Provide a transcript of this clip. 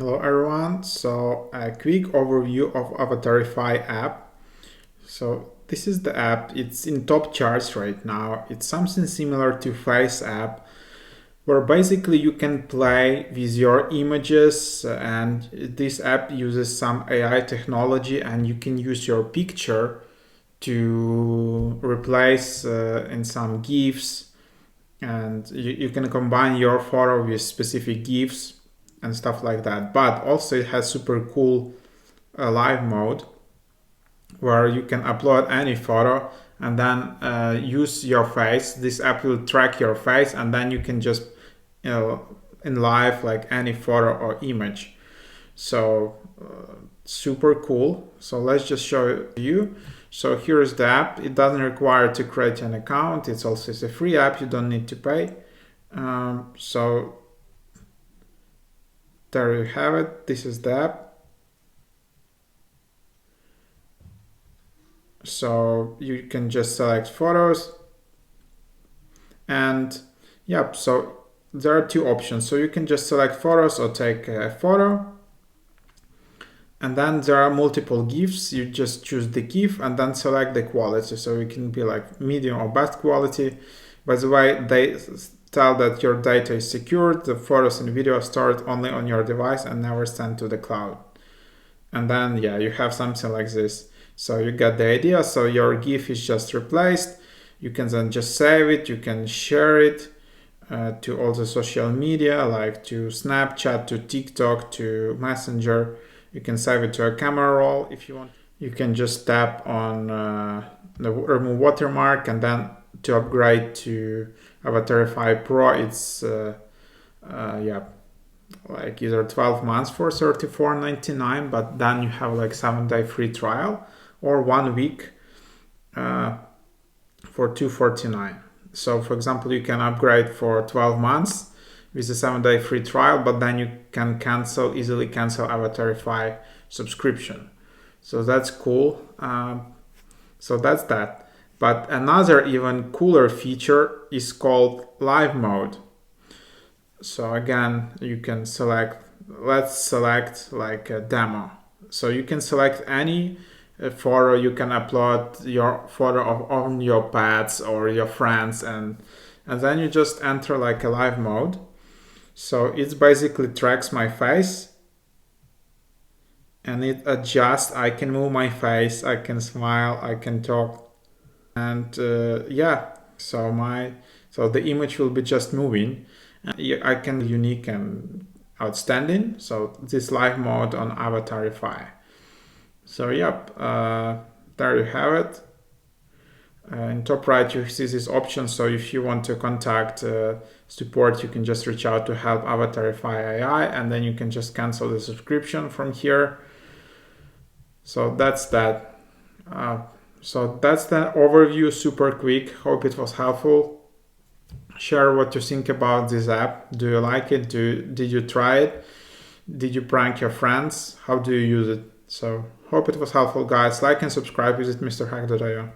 Hello everyone, so a quick overview of Avatarify app. So this is the app, it's in top charts right now. It's something similar to Face app, where basically you can play with your images, and this app uses some AI technology and you can use your picture to replace in some GIFs, and you can combine your photo with specific GIFs and stuff like that. But also it has super cool live mode where you can upload any photo and then use your face. This app will track your face, and then you can just in live like any photo or image. So super cool. So let's just show you. So here is the app. It doesn't require to create an account. It's also a free app. You don't need to pay. So there you have it. This is the app. So you can just select photos, and yep, so there are two options. So you can just select photos or take a photo, and then there are multiple GIFs. You just choose the GIF and then select the quality. So it can be like medium or best quality. By the way, they tell that your data is secured. The photos and video are stored only on your device and never sent to the cloud. And then yeah, you have something like this. So you get the idea. So your GIF is just replaced. You can then just save it. You can share it to all the social media, like to Snapchat, to TikTok, to Messenger. You can save it to a camera roll if you want. You can just tap on the remove watermark, and then to upgrade to Avatarify Pro, it's yeah, like either 12 months for $34.99, but then you have like 7-day free trial, or 1 week for $249. So for example, you can upgrade for 12 months with a 7-day free trial, but then you can easily cancel Avatarify subscription. So that's cool. So that's that. But another even cooler feature is called live mode. So again, you can select, let's select like a demo. So you can select any photo. You can upload your photo on your pets or your friends, and then you just enter like a live mode. So it basically tracks my face and it adjusts. I can move my face, I can smile, I can talk, and yeah, so the image will be just moving. I can unique and outstanding. So this live mode on Avatarify. So yep, there you have it. In top right you see this option. So if you want to contact support, you can just reach out to help Avatarify AI, and then you can just cancel the subscription from here. So that's that. So that's the overview, super quick. Hope it was helpful. Share what you think about this app. Do you like it? Did you try it? Did you prank your friends? How do you use it? So hope it was helpful, guys. Like and subscribe. Visit MrHack.io.